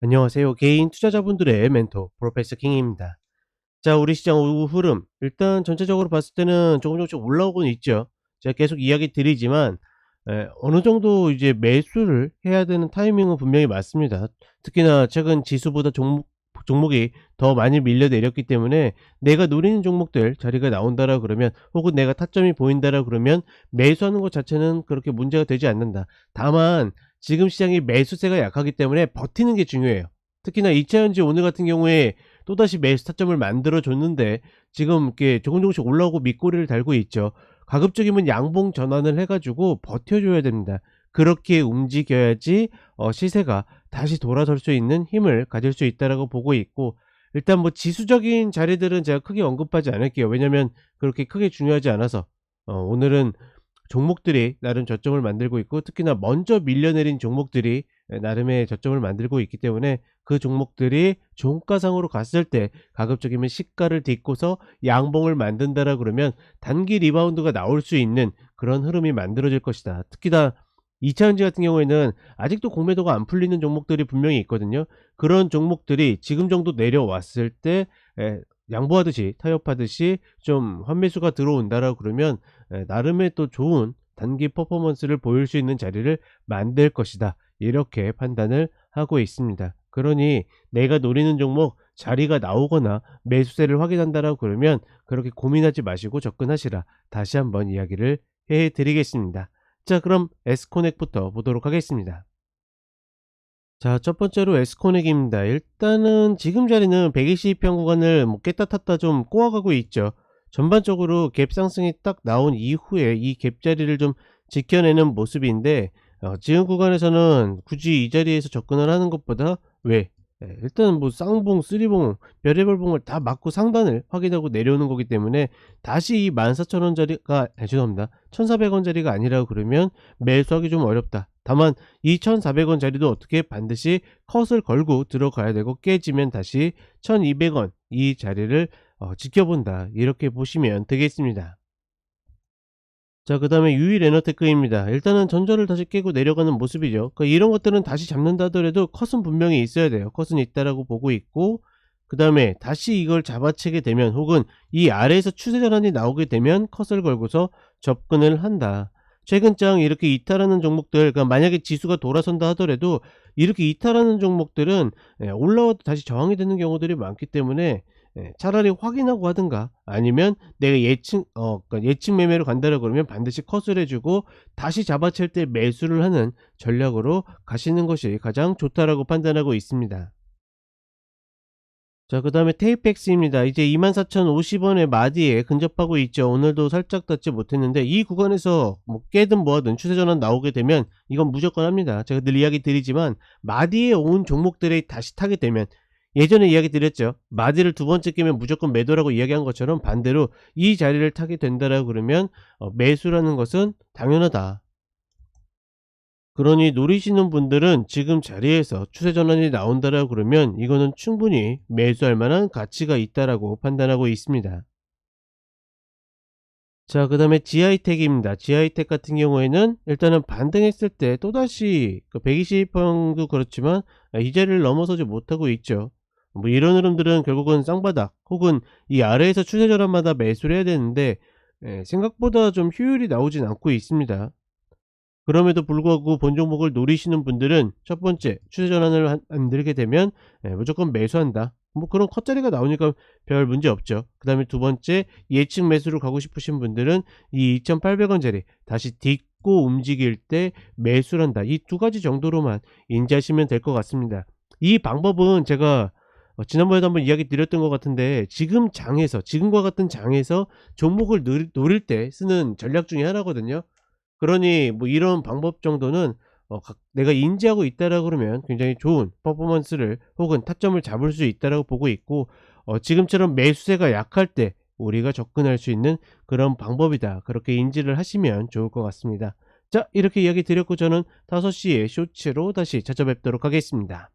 안녕하세요. 개인 투자자분들의 멘토 프로페서 킹입니다. 자, 우리 시장 오후 흐름 일단 전체적으로 봤을 때는 조금 조금씩 올라오고는 있죠. 제가 계속 이야기 드리지만 어느 정도 이제 매수를 해야 되는 타이밍은 분명히 맞습니다. 특히나 최근 지수보다 종목이 더 많이 밀려 내렸기 때문에 내가 노리는 종목들 자리가 나온다라 그러면, 혹은 내가 타점이 보인다라 그러면 매수하는 것 자체는 그렇게 문제가 되지 않는다. 다만 지금 시장이 매수세가 약하기 때문에 버티는 게 중요해요. 특히나 이차전지 오늘 같은 경우에 또다시 매수 타점을 만들어 줬는데 지금 이렇게 조금 조금씩 올라오고 밑꼬리를 달고 있죠. 가급적이면 양봉 전환을 해 가지고 버텨줘야 됩니다. 그렇게 움직여야지 시세가 다시 돌아설 수 있는 힘을 가질 수 있다라고 보고 있고, 일단 뭐 지수적인 자리들은 제가 크게 언급하지 않을게요. 왜냐면 그렇게 크게 중요하지 않아서. 오늘은 종목들이 나름 저점을 만들고 있고, 특히나 먼저 밀려내린 종목들이 나름의 저점을 만들고 있기 때문에 그 종목들이 종가상으로 갔을 때 가급적이면 시가를 딛고서 양봉을 만든다라 그러면 단기 리바운드가 나올 수 있는 그런 흐름이 만들어질 것이다. 특히나 2차전지 같은 경우에는 아직도 공매도가 안 풀리는 종목들이 분명히 있거든요. 그런 종목들이 지금 정도 내려왔을 때 양보하듯이 타협하듯이 좀 환매수가 들어온다라고 그러면 나름의 또 좋은 단기 퍼포먼스를 보일 수 있는 자리를 만들 것이다, 이렇게 판단을 하고 있습니다. 그러니 내가 노리는 종목 자리가 나오거나 매수세를 확인한다라고 그러면 그렇게 고민하지 마시고 접근하시라, 다시 한번 이야기를 해 드리겠습니다. 자, 그럼 에스코넥부터 보도록 하겠습니다. 자, 첫 번째로 에스코넥입니다. 일단은 지금 자리는 120편 구간을 뭐 깼다 탔다 좀 꼬아가고 있죠. 전반적으로 갭 상승이 딱 나온 이후에 이 갭 자리를 좀 지켜내는 모습인데, 지금 구간에서는 굳이 이 자리에서 접근을 하는 것보다 일단은 뭐 쌍봉, 쓰리봉, 별의별 봉을 다 맞고 상단을 확인하고 내려오는 거기 때문에 다시 이 14,000원 자리가, 죄송합니다, 1,400원 자리가 아니라 그러면 매수하기 좀 어렵다. 다만 이 1,400원 자리도 어떻게 반드시 컷을 걸고 들어가야 되고, 깨지면 다시 1,200원 이 자리를 지켜본다, 이렇게 보시면 되겠습니다. 자, 그 다음에 유일에너테크입니다. 일단은 전저를 다시 깨고 내려가는 모습이죠. 그러니까 이런 것들은 다시 잡는다 하더라도 컷은 분명히 있어야 돼요. 컷은 있다라고 보고 있고, 그 다음에 다시 이걸 잡아채게 되면, 혹은 이 아래에서 추세 전환이 나오게 되면 컷을 걸고서 접근을 한다. 최근 장 이렇게 이탈하는 종목들, 그러니까 만약에 지수가 돌아선다 하더라도 이렇게 이탈하는 종목들은 올라와도 다시 저항이 되는 경우들이 많기 때문에 차라리 확인하고 하든가, 아니면 내가 그러니까 예측 매매로 간다라 그러면 반드시 컷을 해 주고 다시 잡아챌 때 매수를 하는 전략으로 가시는 것이 가장 좋다라고 판단하고 있습니다. 자, 그다음에 테이펙스입니다. 이제 24,050원의 마디에 근접하고 있죠. 오늘도 살짝 닿지 못했는데 이 구간에서 뭐 깨든 뭐하든 추세 전환 나오게 되면 이건 무조건 합니다. 제가 늘 이야기 드리지만 마디에 온 종목들이 다시 타게 되면, 예전에 이야기 드렸죠. 마디를 두 번째 깨면 무조건 매도라고 이야기한 것처럼 반대로 이 자리를 타게 된다라고 그러면 매수라는 것은 당연하다. 그러니 노리시는 분들은 지금 자리에서 추세 전환이 나온다라고 그러면 이거는 충분히 매수할 만한 가치가 있다라고 판단하고 있습니다. 자, 그 다음에 지아이텍입니다. 지아이텍 같은 경우에는 일단은 반등했을 때 또다시 그 120평도 그렇지만 이 자리를 넘어서지 못하고 있죠. 뭐 이런 흐름들은 결국은 쌍바닥, 혹은 이 아래에서 추세 전환마다 매수를 해야 되는데 생각보다 좀 효율이 나오진 않고 있습니다. 그럼에도 불구하고 본 종목을 노리시는 분들은 첫 번째, 추세 전환을 만들게 되면 무조건 매수한다, 뭐 그런 컷자리가 나오니까 별 문제 없죠. 그 다음에 두 번째, 예측 매수를 가고 싶으신 분들은 이 2,800원짜리 다시 딛고 움직일 때 매수를 한다, 이 두 가지 정도로만 인지하시면 될 것 같습니다. 이 방법은 제가 지난번에도 한번 이야기 드렸던 것 같은데, 지금과 같은 장에서 종목을 노릴 때 쓰는 전략 중에 하나거든요. 그러니 뭐 이런 방법 정도는 내가 인지하고 있다라 그러면 굉장히 좋은 퍼포먼스를, 혹은 타점을 잡을 수 있다라고 보고 있고, 지금처럼 매수세가 약할 때 우리가 접근할 수 있는 그런 방법이다, 그렇게 인지를 하시면 좋을 것 같습니다. 자, 이렇게 이야기 드렸고 저는 5시에 쇼츠로 다시 찾아뵙도록 하겠습니다.